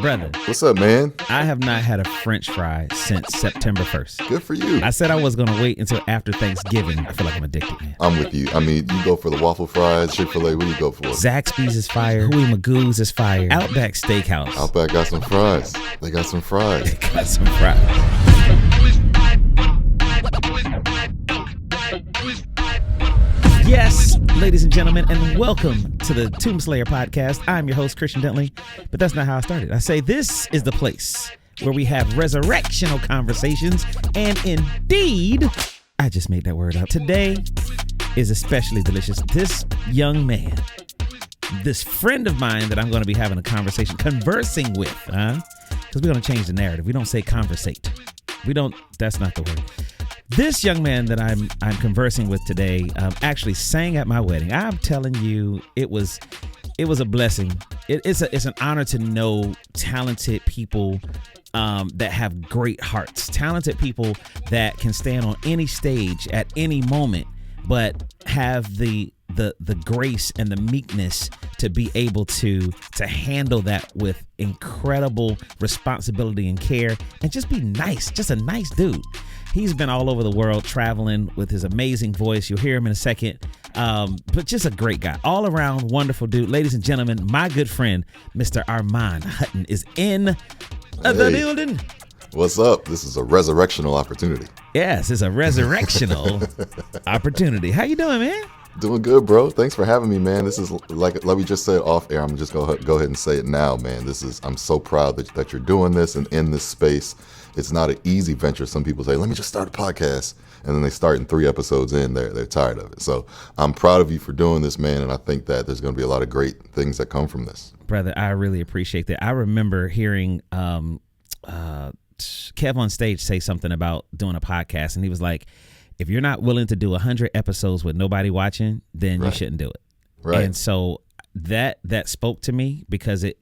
Brother. What's up, man? I have not had a French fry since September 1st. Good for you. I said I was going to wait until after Thanksgiving. I feel like I'm addicted, man. I'm with you. I mean, you go for the waffle fries, Chick-fil-A, what do you go for? Zaxby's is fire. Huey Magoo's is fire. Outback Steakhouse. Outback got some fries. They got some fries. They got some fries. Yes, ladies and gentlemen, and welcome to the Tomb Slayer podcast. I'm your host, Khristian Dentley, but that's not how I started. I say this is the place where we have resurrectional conversations, and indeed, I just made that word up. Today is especially delicious. This young man, this friend of mine that I'm going to be having a conversing with, because we're going to change the narrative. We don't say conversate. That's not the word. This young man that I'm conversing with today actually sang at my wedding. I'm telling you, it was a blessing. It's an honor to know talented people that have great hearts, talented people that can stand on any stage at any moment, but have the grace and the meekness to be able to handle that with incredible responsibility and care and just be nice, just a nice dude. He's been all over the world traveling with his amazing voice. You'll hear him in a second. But just a great guy, all around wonderful dude. Ladies and gentlemen, my good friend, Mr. Armand Hutton is in the building. What's up? This is a resurrectional opportunity. Yes, it's a resurrectional opportunity. How you doing, man? Doing good, bro. Thanks for having me, man. This is like we just said off air. I'm just gonna go ahead and say it now, man. I'm so proud that you're doing this and in this space. It's not an easy venture. Some people say, let me just start a podcast. And then they start in 3 episodes in, they're tired of it. So I'm proud of you for doing this, man. And I think that there's going to be a lot of great things that come from this. Brother, I really appreciate that. I remember hearing Kev on stage say something about doing a podcast. And he was like, if you're not willing to do 100 episodes with nobody watching, then you shouldn't do it. Right. And so that spoke to me because it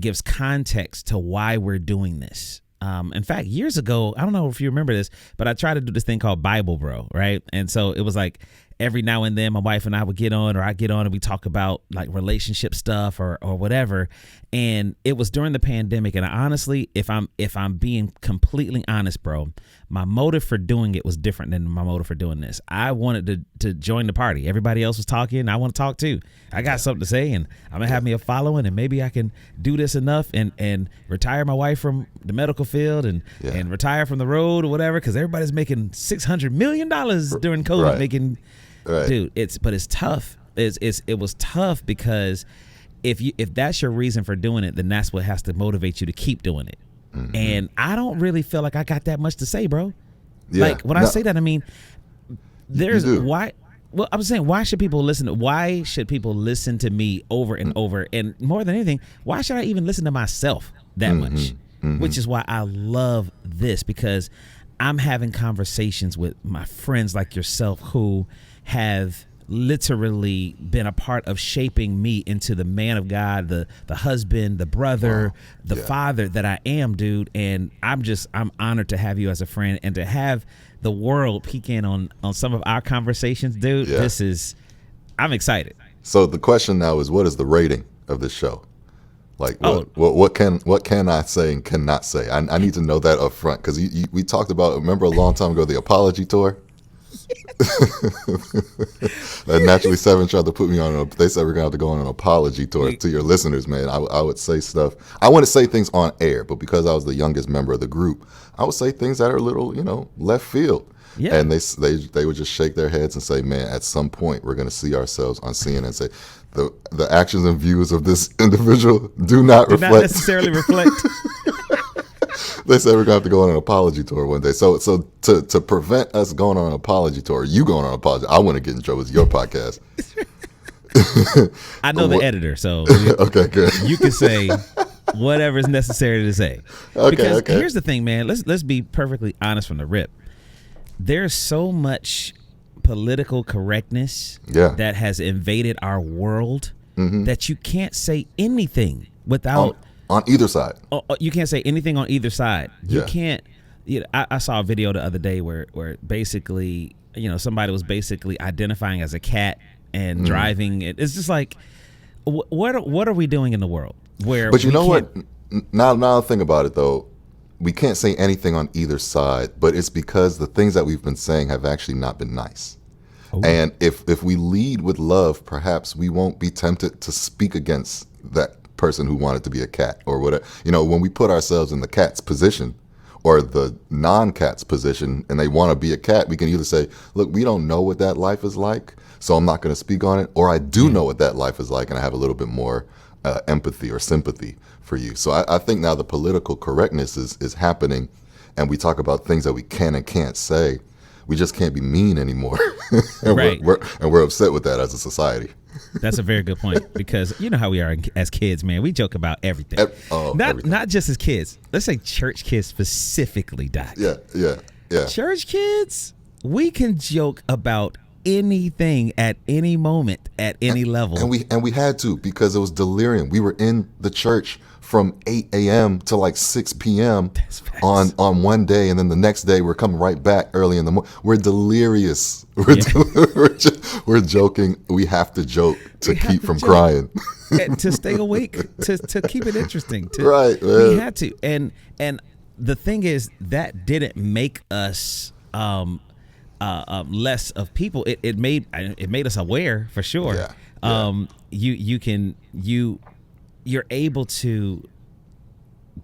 gives context to why we're doing this. In fact, years ago, I don't know if you remember this, but I tried to do this thing called Bible Bro, right? And so it was like every now and then my wife and I would get on, or I get on and we talk about like relationship stuff or whatever. And it was during the pandemic. And honestly, if I'm being completely honest, bro, my motive for doing it was different than my motive for doing this. I wanted to join the party. Everybody else was talking. I want to talk too. I got something to say, and I'm gonna have me a following, and maybe I can do this enough and retire my wife from the medical field and retire from the road or whatever, because everybody's making $600 million during COVID. Right. Dude, it's tough. It was tough because if that's your reason for doing it, then that's what has to motivate you to keep doing it. Mm-hmm. And I don't really feel like I got that much to say, bro. Yeah. Like when I say that, I mean, why. Well, I was saying, why should people listen to me over and over? And more than anything, why should I even listen to myself that much? Mm-hmm. Which is why I love this, because I'm having conversations with my friends like yourself who have literally been a part of shaping me into the man of God, the husband, the brother, the father that I am, dude. And I'm honored to have you as a friend and to have the world peek in on some of our conversations, dude. Yeah. I'm excited. So the question now is, what is the rating of this show? Like, what can I say and cannot say? I need to know that up front, because we talked about, remember a long time ago, the apology tour? Naturally 7 tried to put me on they said we're gonna have to go on an apology tour to your listeners, man. I would say stuff. I wouldn't say things on air, but because I was the youngest member of the group, I would say things that are a little, left field. Yeah. And they would just shake their heads and say, man, at some point we're gonna see ourselves on CNN and say the actions and views of this individual do not necessarily reflect. They said we're gonna have to go on an apology tour one day. So to prevent us going on an apology tour, you going on an apology, I want to get in trouble with your podcast. I know the editor, so okay, good. You can say whatever is necessary to say. Because here's the thing, man. Let's be perfectly honest from the rip. There's so much political correctness that has invaded our world that you can't say anything without. On either side. You can't say anything on either side. You can't. I saw a video the other day where basically, somebody was basically identifying as a cat and driving it. It's just like, what are we doing in the world? where. But you know what? Now I think about it though, we can't say anything on either side, but it's because the things that we've been saying have actually not been nice. Ooh. And if we lead with love, perhaps we won't be tempted to speak against that person who wanted to be a cat or whatever. You know, when we put ourselves in the cat's position or the non-cat's position and they want to be a cat, we can either say, look, we don't know what that life is like, so I'm not going to speak on it, or I do know what that life is like and I have a little bit more empathy or sympathy for you. So I think now the political correctness is happening, and we talk about things that we can and can't say. We just can't be mean anymore. And right. we're upset with that as a society. That's a very good point, because you know how we are as kids, man. We joke about everything. Everything. Not just as kids. Let's say church kids specifically, Doc. Yeah. Church kids, we can joke about anything at any moment at any level. And we had to, because it was delirium. We were in the church from 8 a.m. to like 6 p.m. on one day, and then the next day we're coming right back early in the morning. We're delirious. We're joking. We have to joke to keep from crying. And to stay awake, to keep it interesting. Right, man. We had to. And the thing is, that didn't make us less of people. It made us aware, for sure. Yeah. You're able to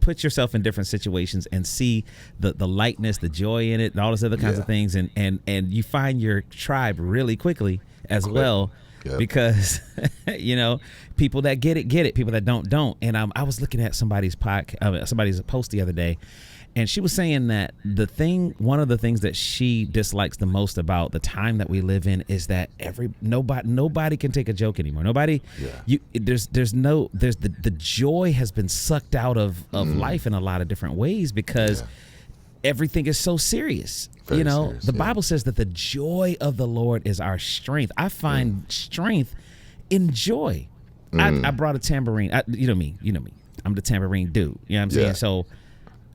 put yourself in different situations and see the lightness, the joy in it, and all those other kinds of things, and you find your tribe really quickly as well. Yep. Because you know, people that get it, people that don't. And I was looking at somebody's post the other day, and she was saying that one of the things that she dislikes the most about the time that we live in is that nobody can take a joke anymore. Nobody, the joy has been sucked out of life in a lot of different ways, because everything is so serious. Very serious, the Bible says that the joy of the Lord is our strength. I find strength in joy. I brought a tambourine. You know me. I'm the tambourine dude. You know what I'm saying? So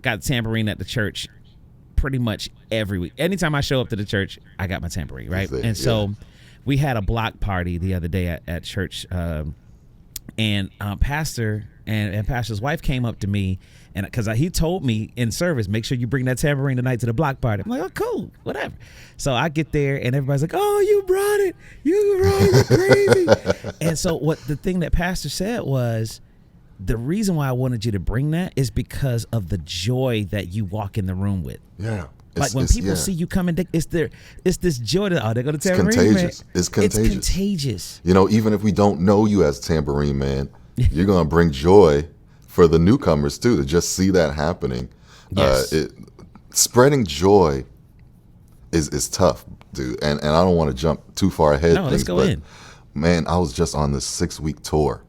got a tambourine at the church pretty much every week. Anytime I show up to the church, I got my tambourine, right? And so we had a block party the other day at church, and pastor and pastor's wife came up to me, and because he told me in service, make sure you bring that tambourine tonight to the block party. I'm like, oh, cool, whatever. So I get there, and everybody's like, oh, you brought it crazy. And so the thing that pastor said was, the reason why I wanted you to bring that is because of the joy that you walk in the room with. Yeah. Like when people see you coming, it's this joy that they're going to tambourine. It's contagious. It's contagious. You know, even if we don't know you as Tambourine Man, you're going to bring joy for the newcomers too, to just see that happening. Yes. Spreading joy is tough, dude. And I don't want to jump too far ahead. No, let's go in. Man, I was just on this 6-week tour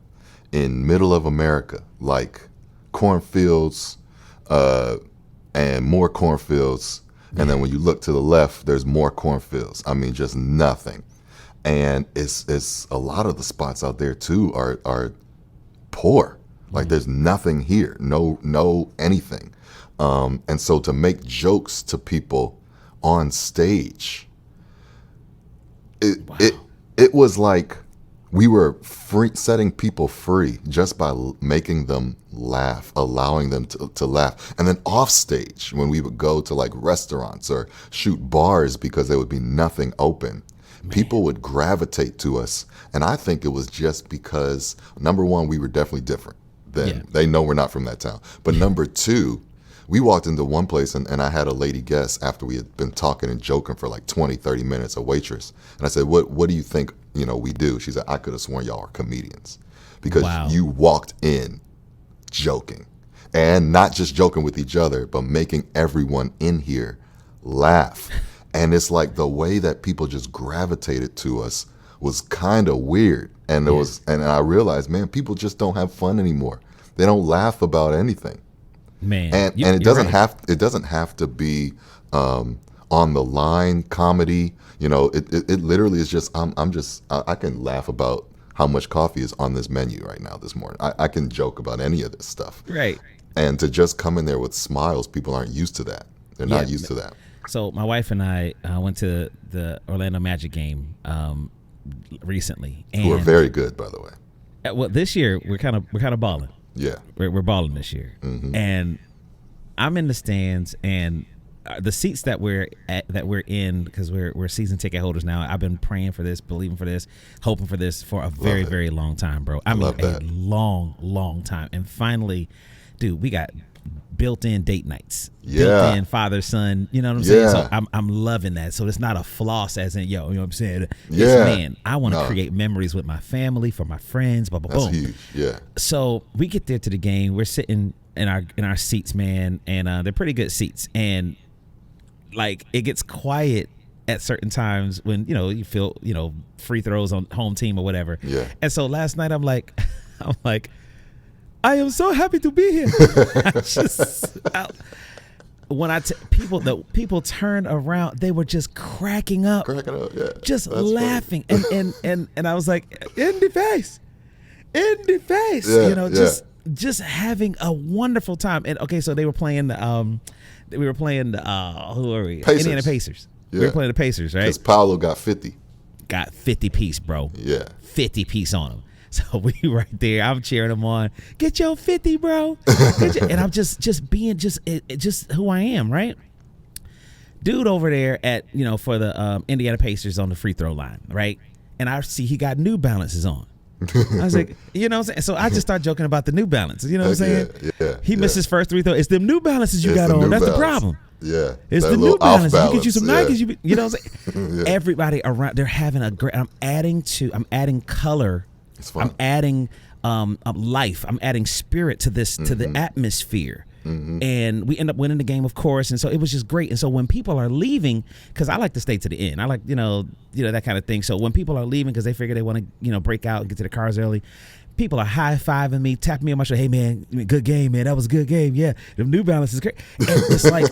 in middle of America, like cornfields and more cornfields. And then when you look to the left, there's more cornfields. I mean, just nothing. And it's a lot of the spots out there too are poor. Like there's nothing here, no anything. And so to make jokes to people on stage, it was like we were setting people free just by making them laugh, allowing them to laugh. And then off stage, when we would go to like restaurants or shoot bars because there would be nothing open, people would gravitate to us. And I think it was just because, number one, we were definitely different. They know we're not from that town. But number two, we walked into one place and I had a lady guest after we had been talking and joking for like 20, 30 minutes, a waitress. And I said, what do you think, we do? She said, I could have sworn y'all are comedians because you walked in joking, and not just joking with each other, but making everyone in here laugh. And it's like the way that people just gravitated to us was kind of weird. And and I realized, man, people just don't have fun anymore. They don't laugh about anything. Man, and it doesn't have to be on the line comedy. It literally is just I can laugh about how much coffee is on this menu right now this morning. I can joke about any of this stuff. Right. And to just come in there with smiles, people aren't used to that. They're not used to that. So my wife and I went to the Orlando Magic game recently, and who are very good, by the way. Well, this year we're kind of balling. Yeah. We're balling this year. And I'm in the stands, and the seats that we're in, because we're season ticket holders now. I've been praying for this, believing for this, hoping for this for a very, very long time, bro. I mean, a long time. And finally, dude, we got built-in date nights, built-in father-son. You know what I'm saying? So I'm loving that. So it's not a floss, as in, yo, you know what I'm saying? Yeah. It's, man, I want to create memories with my family, for my friends, blah, blah, That's boom. huge. Yeah. So we get there to the game. We're sitting in our seats, man, and they're pretty good seats. And like, it gets quiet at certain times when, you know, you feel, you know, free throws on home team or whatever. Yeah. And so last night I'm like, I am so happy to be here. When people turned around, they were just cracking up, just laughing, and I was like, in the face, you know, just having a wonderful time. And okay, so they were playing who are we? Pacers. Indiana Pacers. Yeah. We were playing the Pacers, right? Because Paolo got 50. Got 50 piece, bro. Yeah. 50 piece on him. So we right there. I'm cheering him on. Get your 50, bro. And I'm just being just who I am, right? Dude over there at, you know, for the Indiana Pacers on the free throw line, right? And I see he got New Balances on. I was like, you know what I'm saying? So I just start joking about the New Balances. You know what I'm saying? He missed his first free throw. It's them New Balances you got on. That's the problem. Yeah. It's the New Balances. You get you some Nikes. You know what I'm saying? Yeah. Everybody around, they're having a great, I'm adding color. I'm adding life. I'm adding spirit to this, to the atmosphere. And we end up winning the game, of course. And so it was just great. And so when people are leaving, because I like to stay to the end, I like, you know, that kind of thing. So when people are leaving because they figure they want to, you know, break out and get to the cars early, people are high-fiving me, tapping me on my shoulder. Hey, man, good game, man. That was a good game. Yeah, the New Balance is great. And it's like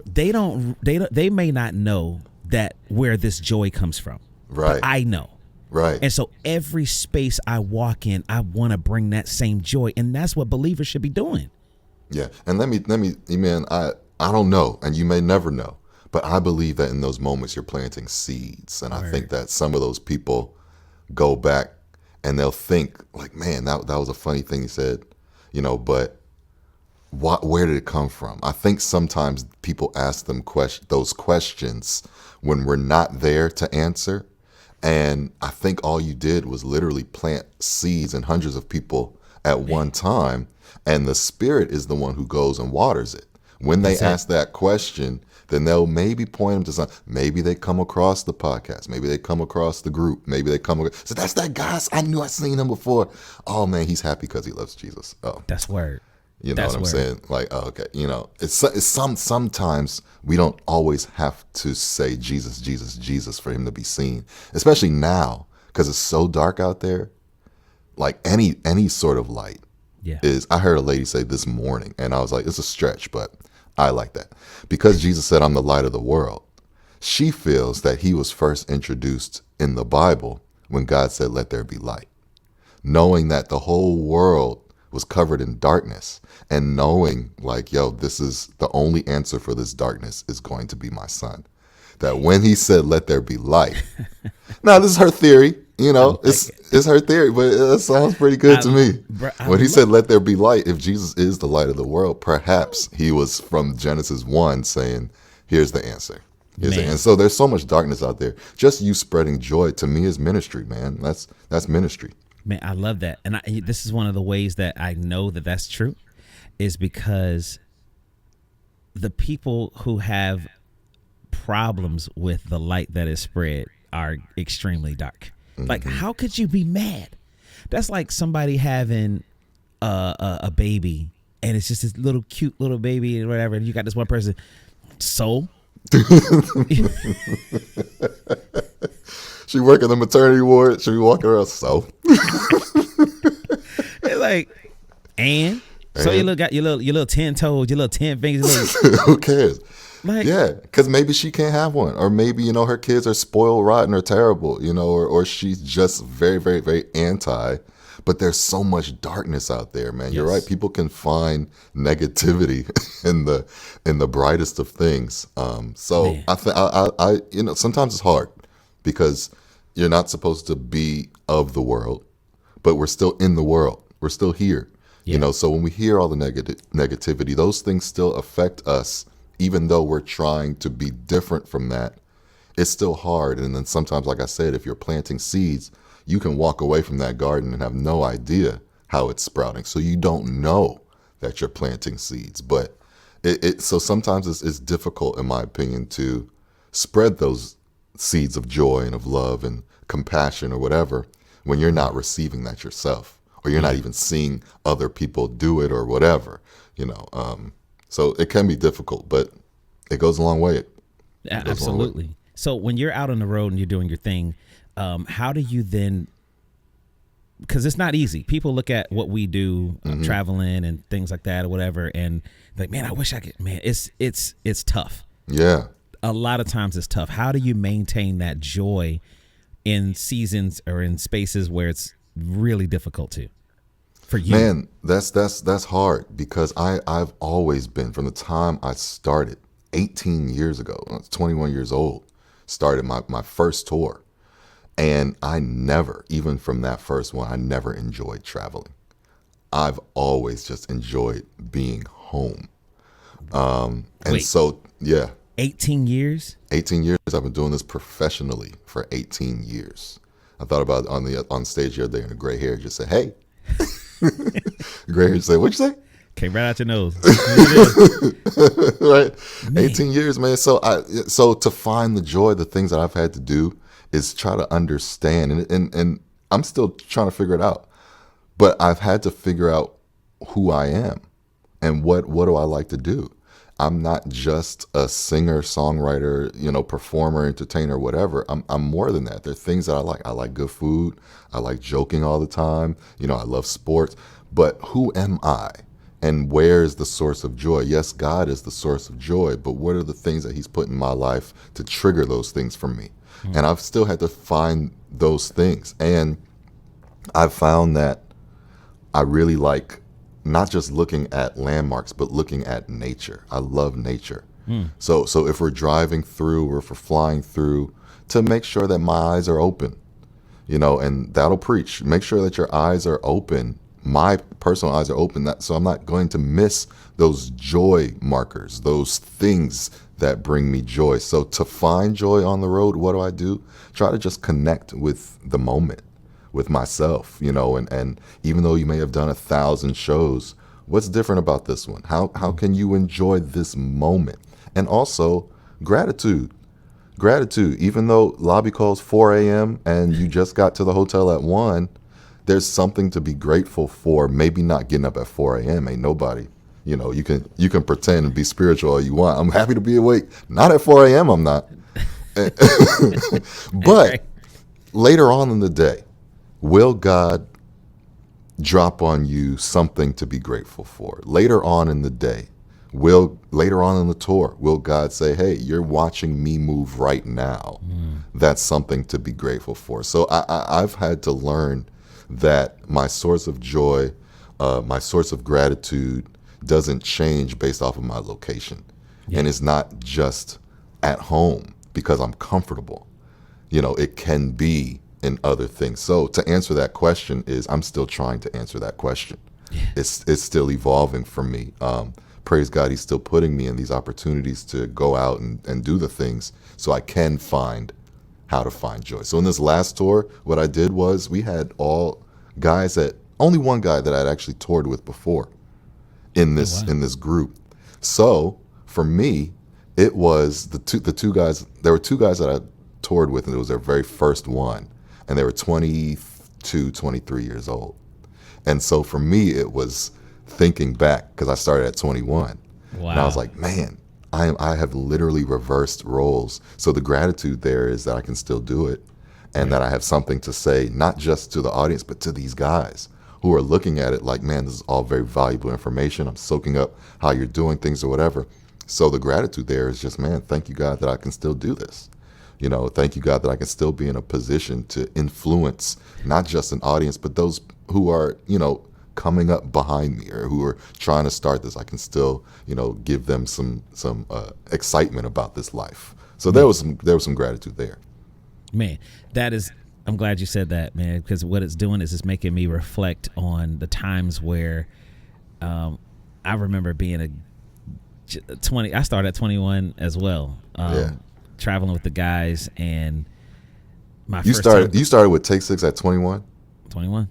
they may not know that where this joy comes from. Right. But I know. Right. And so every space I walk in, I want to bring that same joy. And that's what believers should be doing. Yeah. And let me, man, I don't know, and you may never know, but I believe that in those moments you're planting seeds. And I think that some of those people go back and they'll think like, man, that was a funny thing he said, you know, but where did it come from? I think sometimes people ask them those questions when we're not there to answer. And I think all you did was literally plant seeds in hundreds of people at one time. And the Spirit is the one who goes and waters it. When they ask that question, then they'll maybe point them to something. Maybe they come across the podcast. Maybe they come across the group. Maybe they come across. So that's that guy. I knew I'd seen him before. Oh, man, he's happy because he loves Jesus. Oh, that's word. You know what I'm saying? Like, oh, okay. You know, it's sometimes we don't always have to say Jesus, Jesus, Jesus for him to be seen, especially now because it's so dark out there. Like any sort of light is. I heard a lady say this morning, and I was like, it's a stretch, but I like that because Jesus said, "I'm the light of the world." She feels that he was first introduced in the Bible when God said, "Let there be light," knowing that the whole world was covered in darkness, and knowing like, yo, this is the only answer for this darkness is going to be my son. That when he said, "Let there be light," now this is her theory, you know, it's her theory, but it sounds pretty good to me. When he said, "Let there be light," if Jesus is the light of the world, perhaps he was from Genesis 1 saying, here's the answer. And so there's so much darkness out there. Just you spreading joy to me is ministry, man. That's ministry. Man, I love that. And this is one of the ways that I know that that's true is because the people who have problems with the light that is spread are extremely dark. Like, how could you be mad? That's like somebody having a baby and it's just this little cute little baby and whatever. And you got this one person, so she work in the maternity ward. She be walking around, so it's like, so you got your little 10 toes, your little 10 fingers. Who cares? Like, yeah, because maybe she can't have one, or maybe, you know, her kids are spoiled, rotten, or terrible, you know, or she's just very, very, very anti. But there's so much darkness out there, man. Yes. You're right. People can find negativity in the brightest of things. So man. I you know, sometimes it's hard because you're not supposed to be of the world, but we're still in the world. We're still here. So when we hear all the negativity, those things still affect us, even though we're trying to be different from that. It's still hard. And then sometimes, like I said, if you're planting seeds, you can walk away from that garden and have no idea how it's sprouting. So you don't know that you're planting seeds. But so sometimes it's difficult, in my opinion, to spread those seeds of joy and of love and compassion or whatever when you're not receiving that yourself, or you're not even seeing other people do it or whatever, So it can be difficult, but it goes a long way. Absolutely. So when you're out on the road and you're doing your thing, how do you then, because it's not easy. People look at what we do, traveling and things like that or whatever, and like, man, I wish I could, man, it's tough. Yeah. A lot of times it's tough. How do you maintain that joy in seasons or in spaces where it's really difficult for you? Man, that's hard, because I've always been, from the time I started 18 years ago, I was 21 years old, started my first tour. And I never, even from that first one, I never enjoyed traveling. I've always just enjoyed being home. So, yeah. 18 years? 18 years. I've been doing this professionally for 18 years. I thought about on stage the other day, and a gray hair just say, hey. Gray hair just say, what'd you say? Came right out your nose. Right. Man. 18 years, man. So to find the joy, the things that I've had to do is try to understand. And I'm still trying to figure it out. But I've had to figure out who I am and what do I like to do. I'm not just a singer, songwriter, performer, entertainer, whatever. I'm more than that. There are things that I like. I like good food. I like joking all the time. I love sports. But who am I? And where's the source of joy? Yes, God is the source of joy, but what are the things that he's put in my life to trigger those things for me? And I've still had to find those things. And I've found that I really like not just looking at landmarks, but looking at nature. I love nature. So if we're driving through or if we're flying through, to make sure that my eyes are open, and that'll preach. Make sure that your eyes are open. My personal eyes are open, so I'm not going to miss those joy markers, those things that bring me joy. So to find joy on the road, what do? Try to just connect with the moment, with myself, and even though you may have done 1,000 shows, what's different about this one? How can you enjoy this moment? And also gratitude. Even though lobby calls 4 a.m. and you just got to the hotel at 1, there's something to be grateful for. Maybe not getting up at 4 a.m. Ain't nobody. You can pretend and be spiritual all you want. I'm happy to be awake. Not at 4 a.m. I'm not. But later on in the day, will God drop on you something to be grateful for? Later on in the day, later on in the tour, will God say, hey, you're watching me move right now. That's something to be grateful for. So I've had to learn that my source of joy, my source of gratitude doesn't change based off of my location. And it's not just at home because I'm comfortable. It can be in other things. So to answer that question I'm still trying to answer that question. It's still evolving for me. Praise God, he's still putting me in these opportunities to go out and do the things so I can find how to find joy. So in this last tour, what I did was we had all guys only one guy that I'd actually toured with before in this group. So for me, it was the two guys. There were two guys that I toured with, and it was their very first one, and they were 22, 23 years old. And so for me, it was thinking back, because I started at 21. Wow. And I was like, man, I have literally reversed roles. So the gratitude there is that I can still do it, and that I have something to say, not just to the audience, but to these guys who are looking at it like, man, this is all very valuable information. I'm soaking up how you're doing things or whatever. So the gratitude there is just, man, thank you, God, that I can still do this. Thank you, God, that I can still be in a position to influence not just an audience, but those who are, coming up behind me or who are trying to start this. I can still, give them some excitement about this life. So there was some gratitude there. Man, I'm glad you said that, man, because what it's doing is it's making me reflect on the times where I remember being a 20. I started at 21 as well. Traveling with the guys, and you started with Take 6 at 21. 21.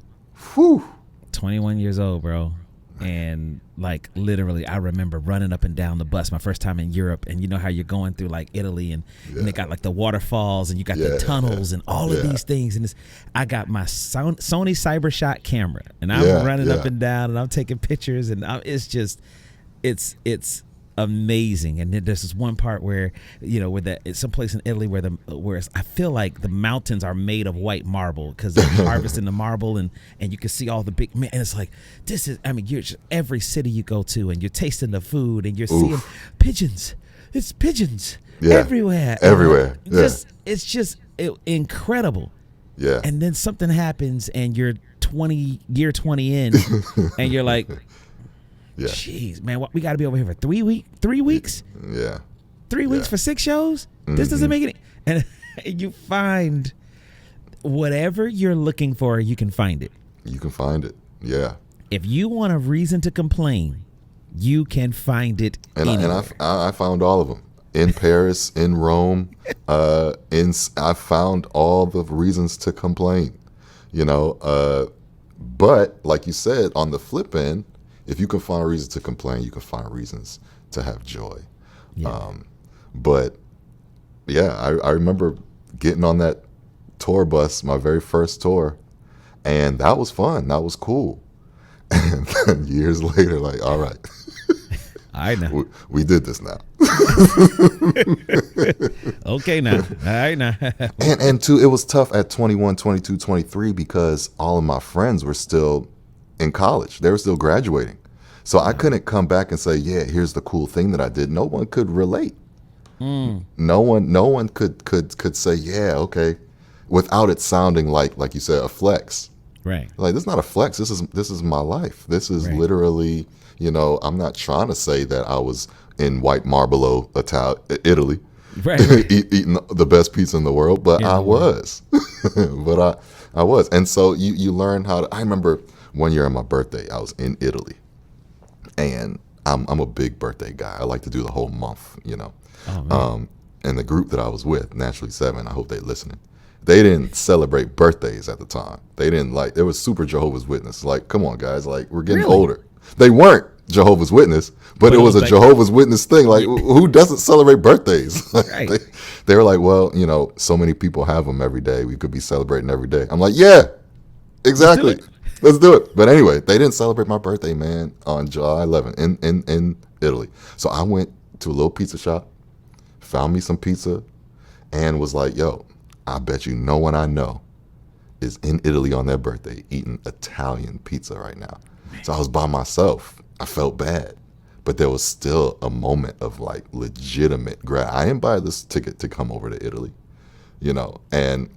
Whew. 21 years old, bro. And like literally, I remember running up and down the bus my first time in Europe, and you know how you're going through like Italy, and they got like the waterfalls, and you got the tunnels and all of these things. And I got my Sony CyberShot camera, and I'm running up and down, and I'm taking pictures, and it's amazing. And then there's this one part where it's someplace in Italy where I feel like the mountains are made of white marble because they're harvesting the marble, and you can see all the big and it's like you're just, every city you go to, and you're tasting the food, and you're seeing pigeons. It's pigeons everywhere. It's just incredible. Yeah. And then something happens, and you're 20 in, and you're like, yeah. Jeez, man, we got to be over here for 3 weeks? Yeah. 3 weeks for 6 shows? This doesn't make any... And you find whatever you're looking for, you can find it. You can find it, yeah. If you want a reason to complain, you can find it anywhere. And I found all of them. In Paris, in Rome, I found all the reasons to complain, But, like you said, on the flip end, if you can find a reason to complain, you can find reasons to have joy. Yeah. But yeah, I remember getting on that tour bus, my very first tour, and that was fun. That was cool. And then years later, like, all right, I know we did this now. Okay, now, all right, now. and too, it was tough at 21, 22, 23 because all of my friends were still in college. They were still graduating. So I couldn't come back and say, yeah, here's the cool thing that I did. No one could relate. No one could say, yeah, okay, without it sounding like you said, a flex. Right. Like, this is not a flex. This is my life. This is literally, I'm not trying to say that I was in White Marble, Italy, right. eating the best pizza in the world, but I was. But I was. And so you learn how to. I remember one year on my birthday, I was in Italy, and I'm a big birthday guy. I like to do the whole month, Oh, and the group that I was with, Naturally 7, I hope they're listening. They didn't celebrate birthdays at the time. They didn't there was super Jehovah's Witness. Like, come on, guys, like, we're getting older. They weren't Jehovah's Witness, but it was a Jehovah's Witness thing. Like, who doesn't celebrate birthdays? Right. They were like, well, so many people have them every day. We could be celebrating every day. I'm like, yeah, exactly. Let's do it. But anyway, they didn't celebrate my birthday, man, on July 11th in Italy. So I went to a little pizza shop, found me some pizza, and was like, yo, I bet you no one I know is in Italy on their birthday eating Italian pizza right now. So I was by myself. I felt bad. But there was still a moment of like legitimate I didn't buy this ticket to come over to Italy, and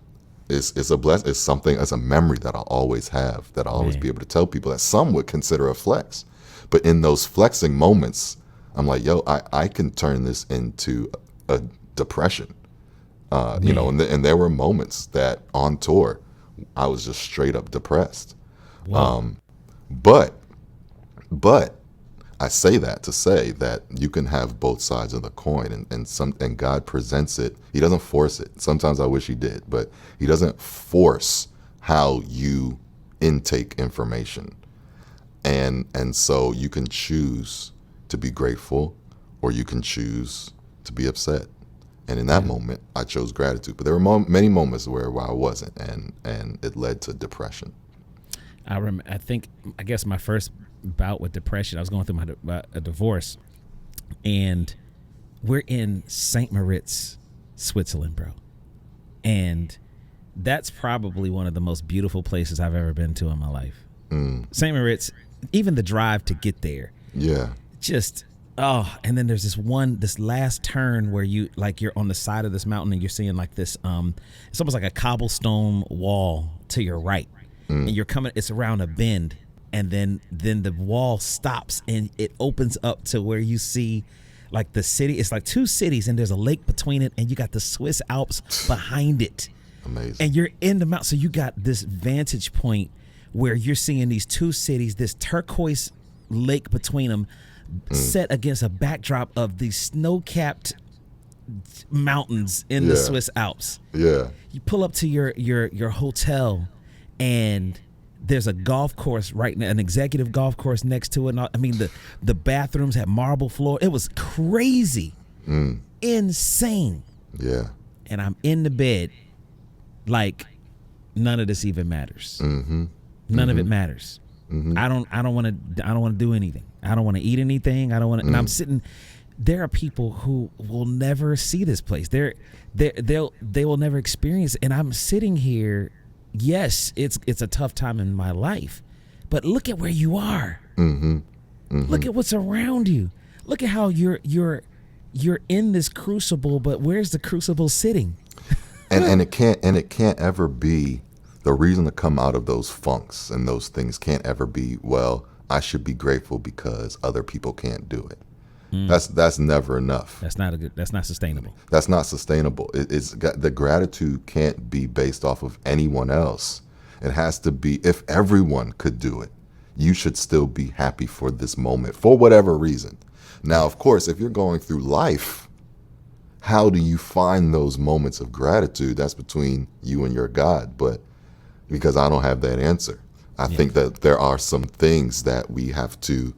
it's a blessing. It's something, as a memory that I'll always have, that I'll always be able to tell people that some would consider a flex. But in those flexing moments, I'm like, yo, I can turn this into a depression. And there were moments that on tour, I was just straight up depressed. Wow. But I say that to say that you can have both sides of the coin, and God presents it. He doesn't force it. Sometimes I wish he did, but he doesn't force how you intake information. And so you can choose to be grateful, or you can choose to be upset. And in that moment, I chose gratitude. But there were many moments where I wasn't, and it led to depression. I guess my first bout with depression, I was going through a divorce, and we're in St. Moritz, Switzerland, bro. And that's probably one of the most beautiful places I've ever been to in my life. St. Moritz, even the drive to get there. Yeah. Just, and then there's this last turn where you're on the side of this mountain, and you're seeing like this, it's almost like a cobblestone wall to your right. And you're it's around a bend, and then the wall stops, and it opens up to where you see like the city. It's like two cities, and there's a lake between it, and you got the Swiss Alps behind it. Amazing. And you're in the mountain, so you got this vantage point where you're seeing these two cities, this turquoise lake between them, set against a backdrop of these snow-capped mountains in the Swiss Alps. Yeah. You pull up to your hotel, and there's a golf course right now, an executive golf course next to it. I mean, the bathrooms had marble floor. It was crazy, insane. Yeah. And I'm in the bed, like none of this even matters. None of it matters. I don't want to do anything. I don't want to eat anything. I don't want to. And I'm sitting. There are people who will never see this place. They will never experience it. And I'm sitting here. Yes, it's a tough time in my life, but look at where you are. Look at what's around you. Look at how you're in this crucible, but where's the crucible sitting? and it can't ever be the reason to come out of those funks, and those things can't ever be, well, I should be grateful because other people can't do it. That's never enough. That's not sustainable. That's not sustainable. The gratitude can't be based off of anyone else. It has to be, if everyone could do it, you should still be happy for this moment for whatever reason. Now, of course, if you're going through life, how do you find those moments of gratitude? That's between you and your God. But because I don't have that answer, I think that there are some things that we have to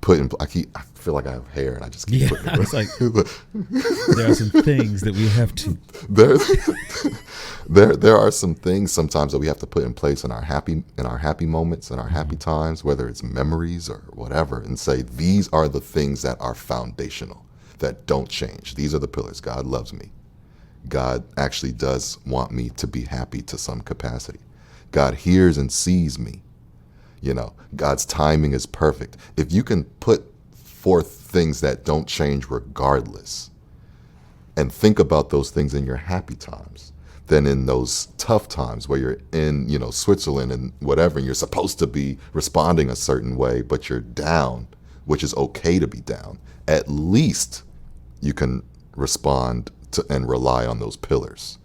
put in. I feel like I have hair, and I just keep putting it. It's like there are some things that we have to. There are some things sometimes that we have to put in place in our happy moments, in our happy times, whether it's memories or whatever, and say these are the things that are foundational, that don't change. These are the pillars. God loves me. God actually does want me to be happy to some capacity. God hears and sees me. God's timing is perfect. If you can put forth things that don't change regardless, and think about those things in your happy times, then in those tough times where you're in, Switzerland and whatever, and you're supposed to be responding a certain way, but you're down, which is okay to be down, at least you can respond to and rely on those pillars.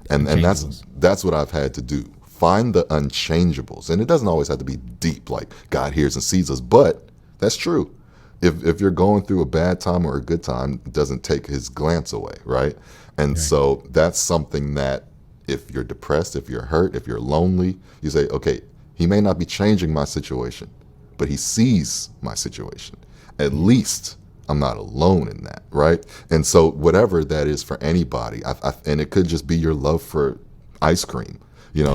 And that's what I've had to do. Find the unchangeables. And it doesn't always have to be deep, like God hears and sees us, but that's true. If you're going through a bad time or a good time, it doesn't take his glance away, right? And so that's something that if you're depressed, if you're hurt, if you're lonely, you say, okay, he may not be changing my situation, but he sees my situation. At least I'm not alone in that, right? And so whatever that is for anybody, and it could just be your love for ice cream.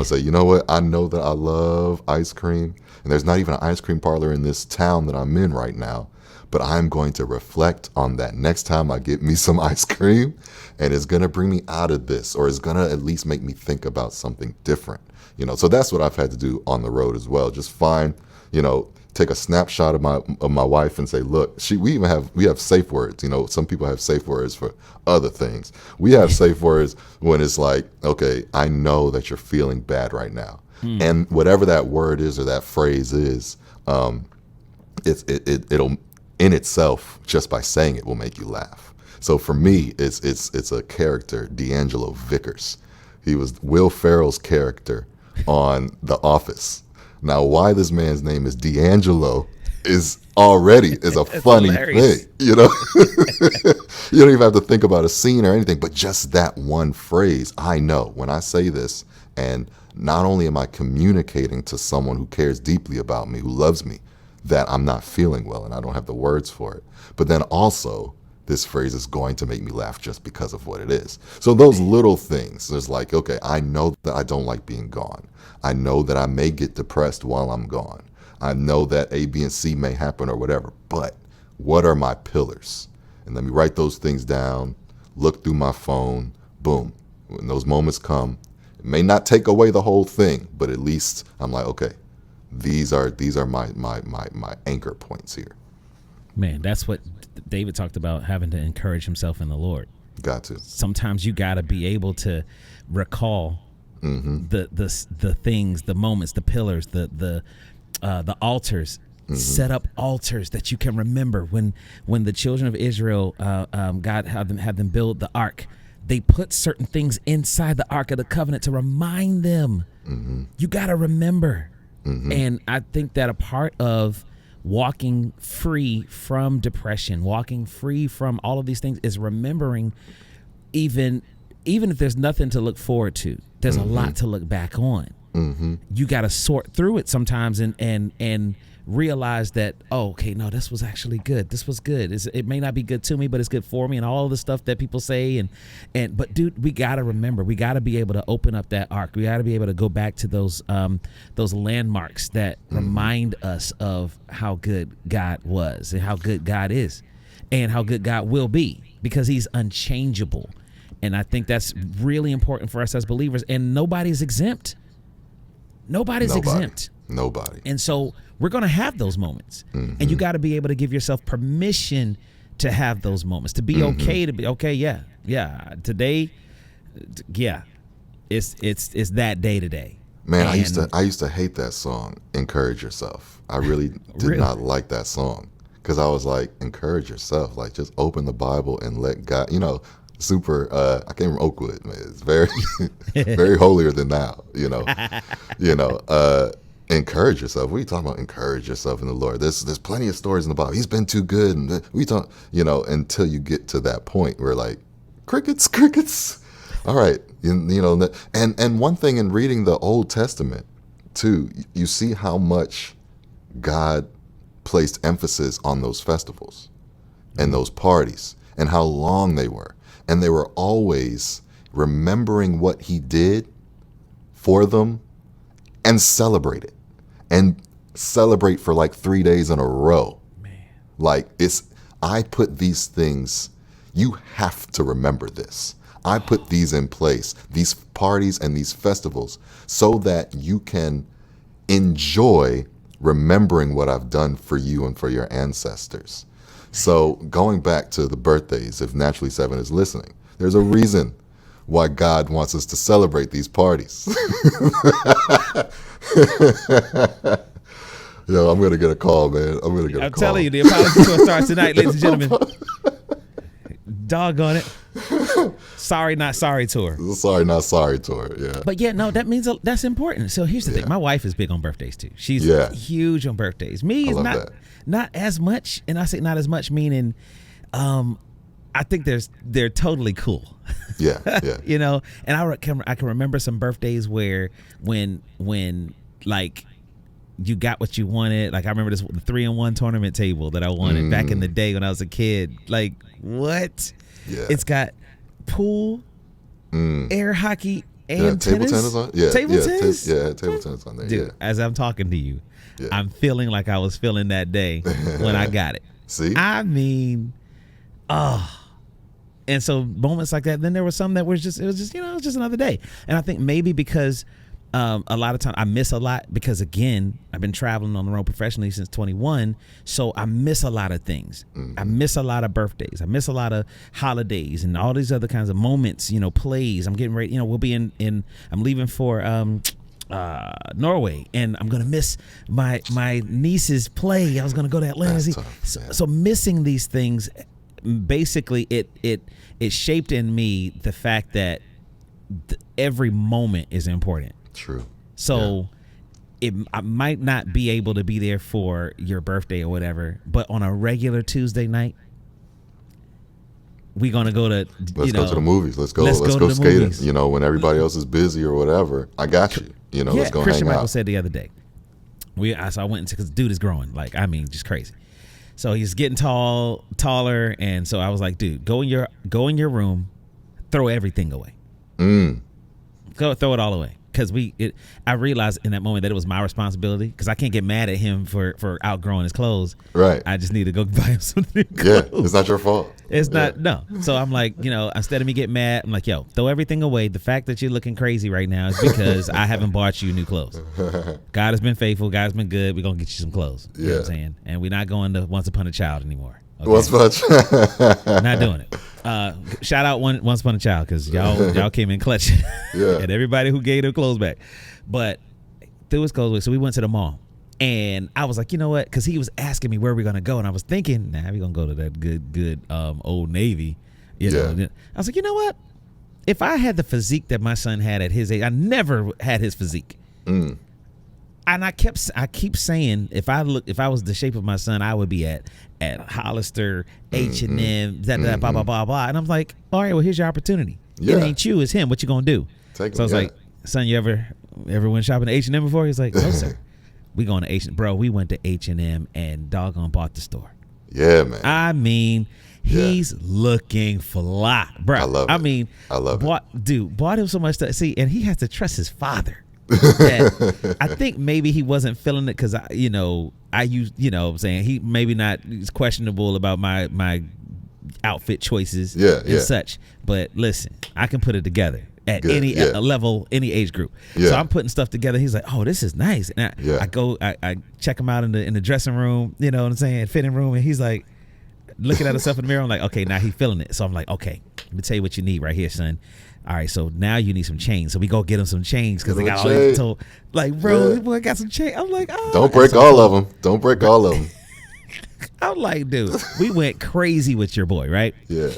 Say, you know what? I know that I love ice cream, and there's not even an ice cream parlor in this town that I'm in right now, but I'm going to reflect on that next time I get me some ice cream, and it's going to bring me out of this, or it's going to at least make me think about something different. So that's what I've had to do on the road as well. Just find, take a snapshot of my wife and say, look, we have safe words. Some people have safe words for other things. We have safe words when it's like, okay, I know that you're feeling bad right now. And whatever that word is or that phrase is, it'll in itself, just by saying it, will make you laugh. So for me, it's a character, D'Angelo Vickers. He was Will Ferrell's character on The Office. Now, why this man's name is D'Angelo is a funny thing, You don't even have to think about a scene or anything, but just that one phrase, I know when I say this, and not only am I communicating to someone who cares deeply about me, who loves me, that I'm not feeling well and I don't have the words for it, but then also this phrase is going to make me laugh just because of what it is. So those little things, there's like, okay, I know that I don't like being gone. I know that I may get depressed while I'm gone. I know that A, B, and C may happen or whatever, but what are my pillars? And let me write those things down, look through my phone, boom. When those moments come, it may not take away the whole thing, but at least I'm like, okay, these are my anchor points here. Man, that's what David talked about, having to encourage himself in the Lord. Got to. Sometimes you got to be able to recall the things, the moments, the pillars, the altars. Set up altars that you can remember. When the children of Israel, God had them build the ark, they put certain things inside the Ark of the Covenant to remind them. You got to remember. And I think that a part of walking free from depression, walking free from all of these things, is remembering even if there's nothing to look forward to, there's a lot to look back on. You got to sort through it sometimes and realize that, oh, okay, no, this was actually good. This was good. It may not be good to me, but it's good for me, and all of the stuff that people say. But dude, we got to remember, we got to be able to open up that arc. We got to be able to go back to those landmarks that remind us of how good God was and how good God is and how good God will be, because he's unchangeable. And I think that's really important for us as believers, and nobody's exempt. Nobody's exempt. Nobody. And so we're going to have those moments, and you got to be able to give yourself permission to have those moments, to be okay, to be okay. Yeah. Today, it's that day today. Man, I used to hate that song, Encourage Yourself. I really did not like that song, because I was like, encourage yourself, like just open the Bible and let God, super, I came from Oakwood, man. It's very, very holier than thou, encourage yourself. What are you talking about? Encourage yourself in the Lord. There's plenty of stories in the Bible. He's been too good. And we talk, until you get to that point where like, crickets. All right. And one thing in reading the Old Testament too, you see how much God placed emphasis on those festivals and those parties and how long they were. And they were always remembering what he did for them and celebrate it. And celebrate for like 3 days in a row. Man. Like I put these things, you have to remember this. I put these in place, these parties and these festivals, so that you can enjoy remembering what I've done for you and for your ancestors. So going back to the birthdays, if Naturally 7 is listening, there's a reason why God wants us to celebrate these parties. I'm going to get a call, man. I'm telling you, the apology tour starts tonight, ladies and gentlemen. Doggone it. Sorry, not sorry tour. Sorry, not sorry tour, yeah. But yeah, no, that means that's important. So here's the thing. My wife is big on birthdays too. She's huge on birthdays. Me is not as much, and I say not as much meaning I think they're totally cool. Yeah. And I can remember some birthdays where when like you got what you wanted. Like I remember the 3-in-1 tournament table that I wanted back in the day when I was a kid. Like what? Yeah. It's got pool, air hockey, and tennis. Table tennis on. Yeah, table tennis. Table tennis on there. Dude, as I'm talking to you, I'm feeling like I was feeling that day when I got it. See, I mean, and so moments like that. Then there was some that was just another day. And I think maybe because a lot of times I miss a lot because again I've been traveling on the road professionally since 21, so I miss a lot of things. I miss a lot of birthdays. I miss a lot of holidays and all these other kinds of moments. Plays. I'm getting ready. We'll be in. I'm leaving for Norway, and I'm gonna miss my niece's play. I was gonna go to Atlanta. So missing these things, basically, it shaped in me the fact that every moment is important. True. So I might not be able to be there for your birthday or whatever, but on a regular Tuesday night, we're gonna go to let's go to the movies. Let's go skating. Movies. When everybody else is busy or whatever, I got you. Let's go Khristian hang Michael out. said the other day. So I went into because dude is growing, just crazy. So he's getting taller, and so I was like, dude, go in your room, throw everything away. Go throw it all away. Because I realized in that moment that it was my responsibility because I can't get mad at him for outgrowing his clothes. Right. I just need to go buy him some new clothes. Yeah, it's not your fault. It's not, no. So I'm like, instead of me getting mad, I'm like, yo, throw everything away. The fact that you're looking crazy right now is because I haven't bought you new clothes. God has been faithful. God has been good. We're going to get you some clothes. You know what I'm saying? And we're not going to Once Upon a Child anymore. Okay? Once Upon a Child. Not doing it. Shout out Once Upon a Child because y'all came in clutch. And everybody who gave their clothes back. But threw his clothes away. So we went to the mall. And I was like, you know what? Because he was asking me where we're going to go. And I was thinking, we're going to go to that good Old Navy. I was like, you know what? If I had the physique that my son had at his age, I never had his physique. And I keep saying, if I was the shape of my son, I would be at Hollister, H&M, blah blah blah blah. And I'm like, all right, well, here's your opportunity. Yeah. It ain't you, it's him. What you gonna do? So I was like, son, you ever went shopping at H&M before? He's like, no, sir. We going to H&M, bro. We went to H&M and doggone bought the store. Yeah, man. I mean, he's looking fly, bro. I love it. I love it. Dude, bought him so much stuff. See, and he has to trust his father. That I think maybe he wasn't feeling it because I use, what I'm saying, he maybe not, he's questionable about my outfit choices and such. But listen, I can put it together at any level, any age group. Yeah. So I'm putting stuff together. He's like, oh, this is nice. And I check him out in the dressing room, you know what I'm saying, fitting room, and he's like looking at himself in the mirror. I'm like, okay, now he's feeling it. So I'm like, okay, let me tell you what you need right here, son. All right, so now you need some chains. So we go get him some chains because they got all these told. Like, bro, boy got some chains. I'm like, oh. Don't break all of them. Don't break all of them. I'm like, dude, we went crazy with your boy, right? Yeah.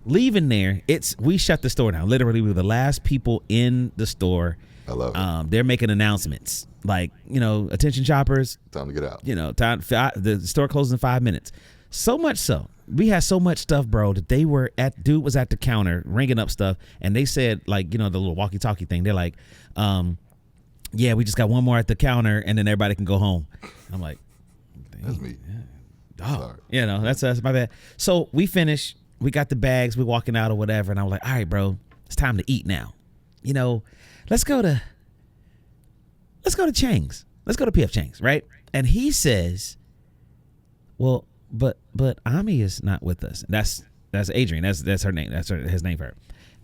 Leaving there, we shut the store down. Literally, we were the last people in the store. I love it. They're making announcements like, attention shoppers. Time to get out. The store closes in 5 minutes. So much so. We had so much stuff, bro, that dude was at the counter ringing up stuff, and they said, like, the little walkie-talkie thing. They're like, yeah, we just got one more at the counter, and then everybody can go home. I'm like, that's me. Oh, that's us. My bad. So we finished. We got the bags. We're walking out or whatever, and I was like, all right, bro, it's time to eat now. Let's go to Chang's. Let's go to P.F. Chang's, right? And he says, well, but Ami is not with us. That's Adrian. That's her name. That's his name for her.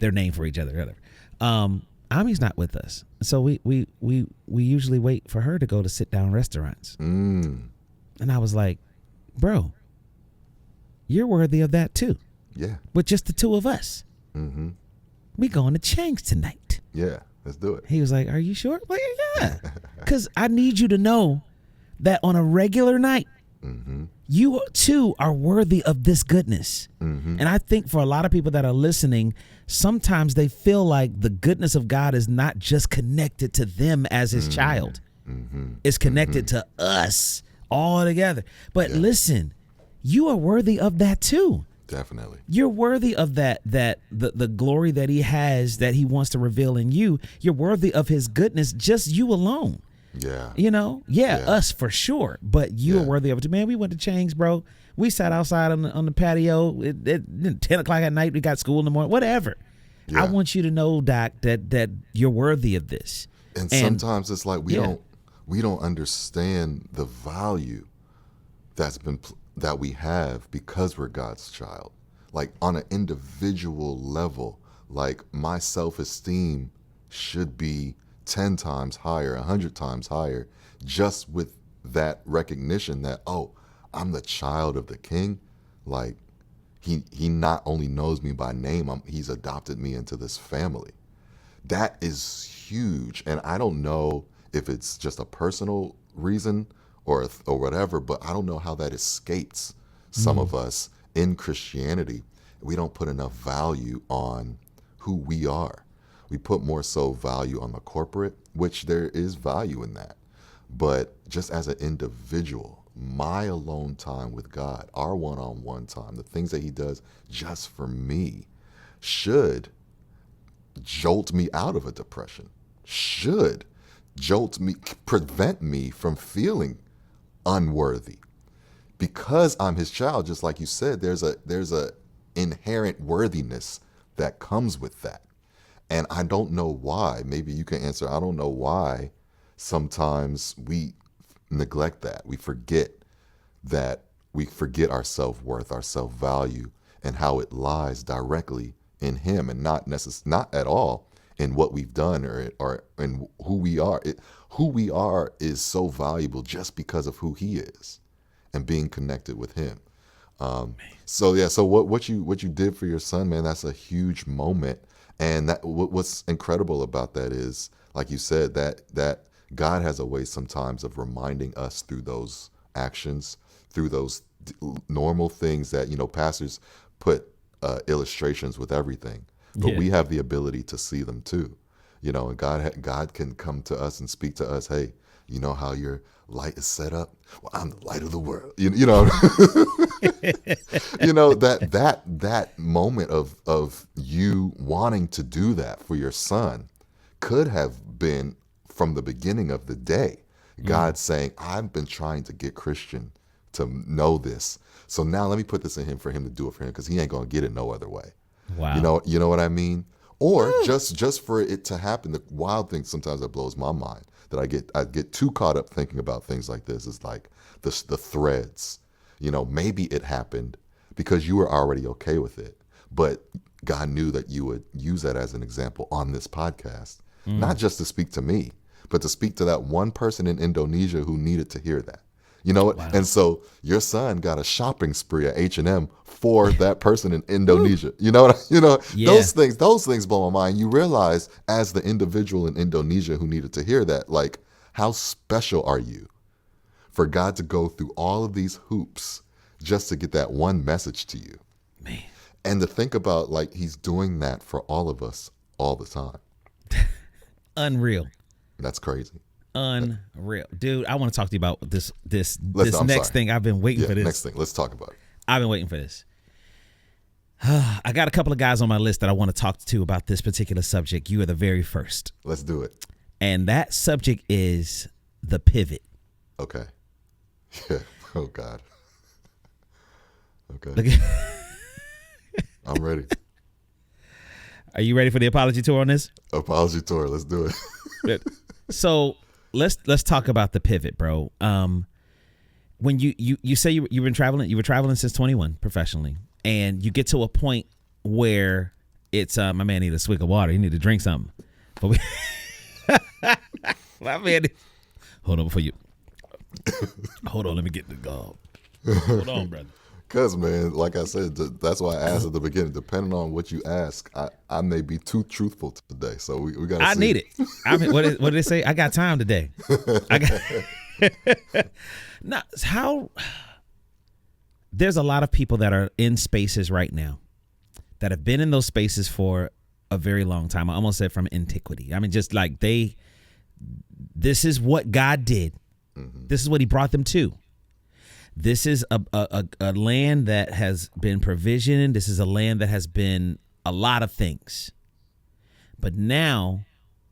Their name for each other. Ami's not with us, so we usually wait for her to go to sit down restaurants. And I was like, bro, you're worthy of that too. Yeah. With just the two of us. Mm-hmm. We going to Chang's tonight. Yeah, let's do it. He was like, are you sure? I'm like, yeah. Because I need you to know that on a regular night, you too are worthy of this goodness. And I think for a lot of people that are listening, sometimes they feel like the goodness of God is not just connected to them as his child. It's connected to us all together. But listen, you are worthy of that too. Definitely. You're worthy of that the glory that he has, that he wants to reveal in you. You're worthy of his goodness, just you alone. Yeah. Us for sure. But you are worthy of it. Man, we went to Chang's, bro. We sat outside on the patio at 10 o'clock at night. We got school in the morning, whatever. Yeah. I want you to know, Doc, that you're worthy of this. And sometimes it's like we don't understand the value that we have because we're God's child. Like on an individual level, like my self-esteem should be 10 times higher, 100 times higher, just with that recognition that, oh, I'm the child of the King. Like he not only knows me by name, he's adopted me into this family. That is huge. And I don't know if it's just a personal reason or whatever, but I don't know how that escapes some of us in Christianity. We don't put enough value on who we are. We put more so value on the corporate, which there is value in that. But just as an individual, my alone time with God, our one-on-one time, the things that he does just for me should jolt me out of a depression, should prevent me from feeling unworthy. Because I'm his child, just like you said, there's a inherent worthiness that comes with that. And I don't know why. Maybe you can answer. I don't know why sometimes we neglect that. We forget our self-worth, our self-value, and how it lies directly in him, and not at all in what we've done or in who we are. Who we are is so valuable just because of who he is and being connected with him. So what you did for your son, man, that's a huge moment. And that what's incredible about that is, like you said, that God has a way sometimes of reminding us through those actions, through those normal things that, pastors put illustrations with everything, but we have the ability to see them too. And God can come to us and speak to us. Hey, you know how your light is set up? Well, I'm the light of the world. You know, you know, that moment of you wanting to do that for your son could have been from the beginning of the day. God saying, I've been trying to get Khristian to know this. So now let me put this in him for him to do it for him, because he ain't going to get it no other way. Wow. You know what I mean? Or just for it to happen, the wild thing sometimes that blows my mind, that I get too caught up thinking about things like this, is like the threads. You know, maybe it happened because you were already okay with it, but God knew that you would use that as an example on this podcast, not just to speak to me, but to speak to that one person in Indonesia who needed to hear that. You know, wow. And so your son got a shopping spree at H&M for that person in Indonesia. You know, those things blow my mind. You realize, as the individual in Indonesia who needed to hear that, like, how special are you for God to go through all of these hoops just to get that one message to you? Man. And to think about, like, he's doing that for all of us all the time. Unreal. That's crazy. Unreal. Dude, I want to talk to you about this next thing. I've been waiting for this. Next thing. Let's talk about it. I've been waiting for this. I got a couple of guys on my list that I want to talk to about this particular subject. You are the very first. Let's do it. And that subject is the pivot. Okay. Yeah. Oh, God. Okay. I'm ready. Are you ready for the apology tour on this? Apology tour. Let's do it. So let's talk about the pivot, bro. When you say you've been traveling, you were traveling since 21 professionally, and you get to a point where it's my man need a swig of water. He need to drink something. But my man, hold on before you. Hold on, let me get the gall. Hold on, brother. Because, man, like I said, that's why I asked at the beginning, depending on what you ask, I may be too truthful today. So we got to see. I need it. I mean, what did they say? I got time today. Now, there's a lot of people that are in spaces right now that have been in those spaces for a very long time. I almost said from antiquity. I mean, just like this is what God did. Mm-hmm. This is what he brought them to. This is a land that has been provisioned. This is a land that has been a lot of things. But now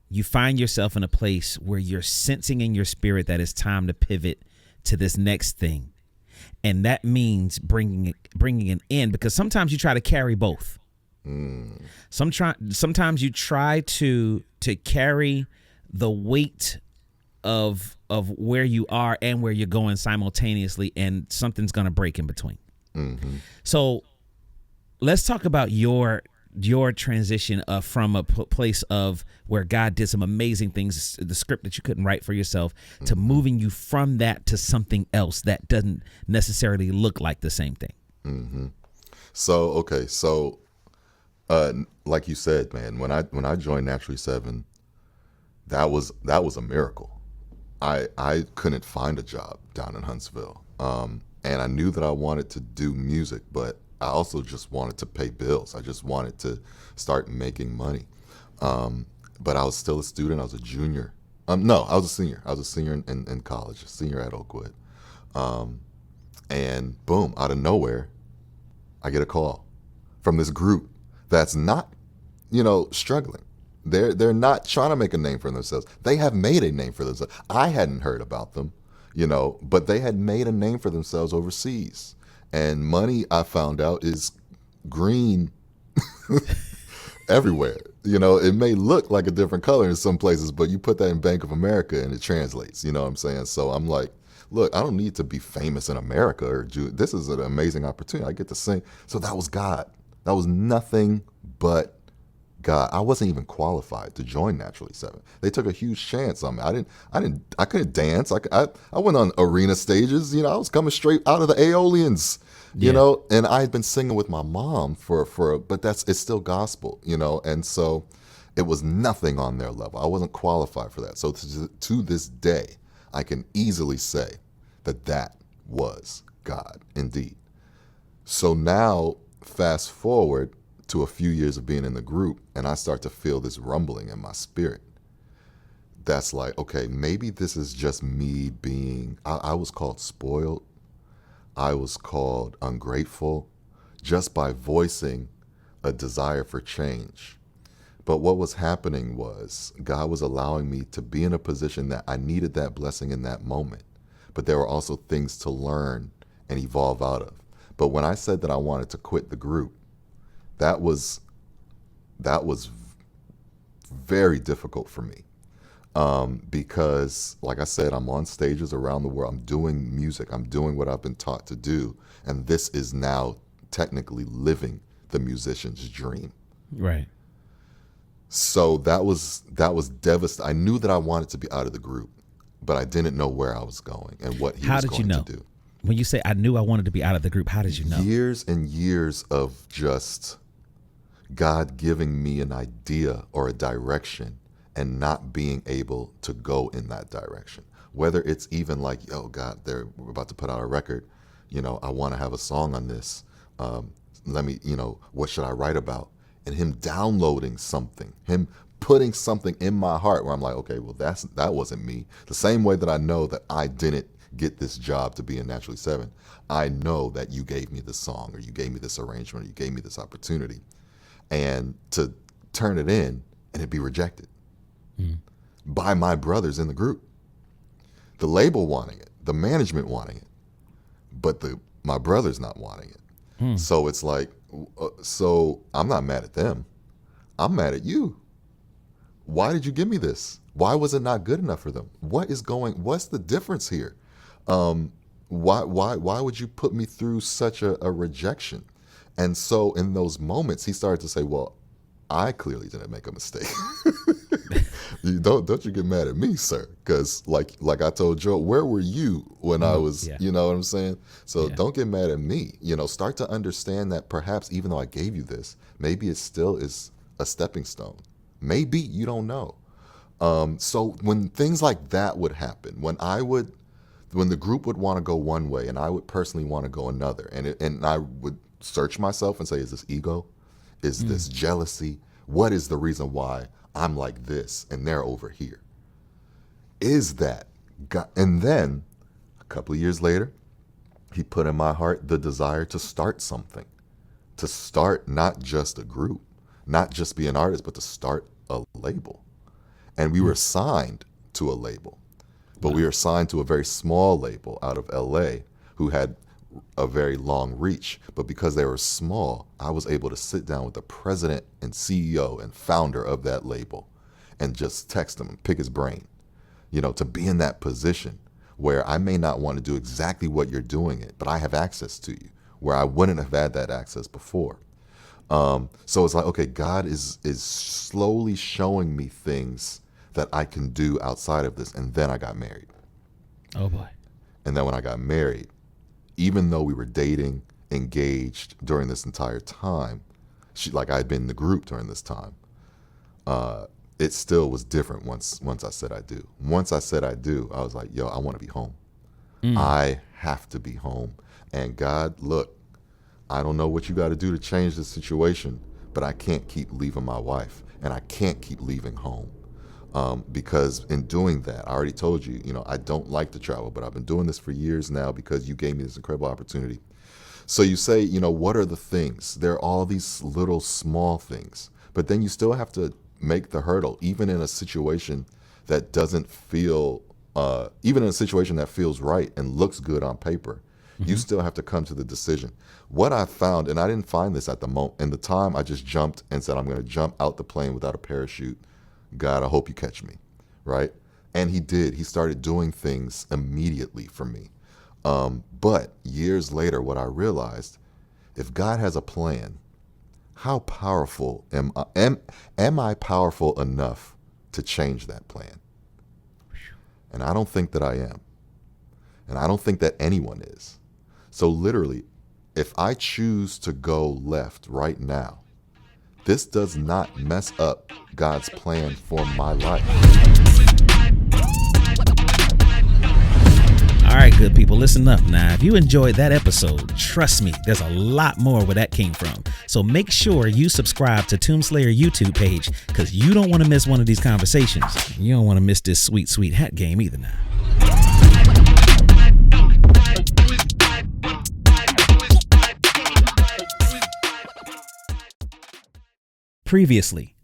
you find yourself in a place where you're sensing in your spirit that it's time to pivot to this next thing. And that means bringing an end, because sometimes you try to carry both. Sometimes you try to carry the weight of where you are and where you're going simultaneously, and something's going to break in between. Mm-hmm. So let's talk about your transition from a place of where God did some amazing things, the script that you couldn't write for yourself, to moving you from that to something else that doesn't necessarily look like the same thing. Mm-hmm. So, okay. So, like you said, man, when I joined Naturally 7, that was a miracle. I couldn't find a job down in Huntsville. And I knew that I wanted to do music, but I also just wanted to pay bills. I just wanted to start making money. But I was still a student. I was a junior. No, I was a senior. I was a senior in college, a senior at Oakwood. And boom, out of nowhere, I get a call from this group that's not, struggling. They're not trying to make a name for themselves. They have made a name for themselves. I hadn't heard about them, but they had made a name for themselves overseas. And money, I found out, is green everywhere. It may look like a different color in some places, but you put that in Bank of America and it translates. You know what I'm saying? So I'm like, look, I don't need to be famous in America. This is an amazing opportunity. I get to sing. So that was God. That was nothing but God. I wasn't even qualified to join Naturally 7. They took a huge chance on me. I couldn't dance. I went on arena stages. I was coming straight out of the Aeolians, and I had been singing with my mom but it's still gospel, and so it was nothing on their level. I wasn't qualified for that. So to this day, I can easily say that was God indeed. So now fast forward to a few years of being in the group, and I start to feel this rumbling in my spirit that's like, okay, maybe this is just me being, I was called spoiled. I was called ungrateful just by voicing a desire for change. But what was happening was God was allowing me to be in a position that I needed that blessing in that moment. But there were also things to learn and evolve out of. But when I said that I wanted to quit the group, that was very difficult for me. Because, like I said, I'm on stages around the world. I'm doing music. I'm doing what I've been taught to do. And this is now technically living the musician's dream. Right. So that was devastating. I knew that I wanted to be out of the group, but I didn't know where I was going and what he was going to do. When you say I knew I wanted to be out of the group, how did you know? Years and years of just God giving me an idea or a direction and not being able to go in that direction. Whether it's even like, oh God, we're about to put out a record, I want to have a song on this. Let me, what should I write about? And him downloading something, him putting something in my heart where I'm like, okay, well, that wasn't me. The same way that I know that I didn't get this job to be in Naturally 7, I know that you gave me this song, or you gave me this arrangement, or you gave me this opportunity. And to turn it in and it be rejected by my brothers in the group. The label wanting it, the management wanting it, but my brothers not wanting it. So it's like, so I'm not mad at them. I'm mad at you. Why did you give me this? Why was it not good enough for them? What's the difference here? Why would you put me through such a rejection? And so in those moments, he started to say, well, I clearly didn't make a mistake. Don't you get mad at me, sir. Because like I told Joe, where were you when I was, you know what I'm saying? So don't get mad at me. Start to understand that perhaps even though I gave you this, maybe it still is a stepping stone. Maybe, you don't know. So when things like that would happen, when the group would want to go one way and I would personally want to go another, and I would search myself and say, is this ego? Is this jealousy? What is the reason why I'm like this and they're over here? Is that God? And then a couple of years later, he put in my heart the desire to start something, to start not just a group, not just be an artist, but to start a label. And we were signed to a label, but we were signed to a very small label out of LA who had a very long reach. But because they were small, I was able to sit down with the president and CEO and founder of that label and just text him and pick his brain, to be in that position where I may not want to do exactly what you're doing it, but I have access to you where I wouldn't have had that access before. So it's like, okay, God is slowly showing me things that I can do outside of this. And then I got married. Oh boy. And then when I got married, even though we were dating, engaged during this entire time, I had been in the group during this time, it still was different once I said I do. Once I said I do, I was like, yo, I want to be home. I have to be home. And God, look, I don't know what you got to do to change the situation, but I can't keep leaving my wife and I can't keep leaving home. Because in doing that, I already told you, I don't like to travel, but I've been doing this for years now because you gave me this incredible opportunity. So you say, what are the things? There are all these little small things, but then you still have to make the hurdle, even in a situation that doesn't feel, even in a situation that feels right and looks good on paper. You still have to come to the decision. What I found, and I didn't find this at the moment, in the time I just jumped and said, I'm going to jump out the plane without a parachute. God, I hope you catch me, right? And he did. He started doing things immediately for me. But years later, what I realized, if God has a plan, how powerful am I powerful enough to change that plan? And I don't think that I am. And I don't think that anyone is. So literally, if I choose to go left right now, this does not mess up God's plan for my life. All right, good people, listen up now. If you enjoyed that episode, trust me, there's a lot more where that came from. So make sure you subscribe to Tombslayer YouTube page, because you don't want to miss one of these conversations. You don't want to miss this sweet, sweet hat game either now. Previously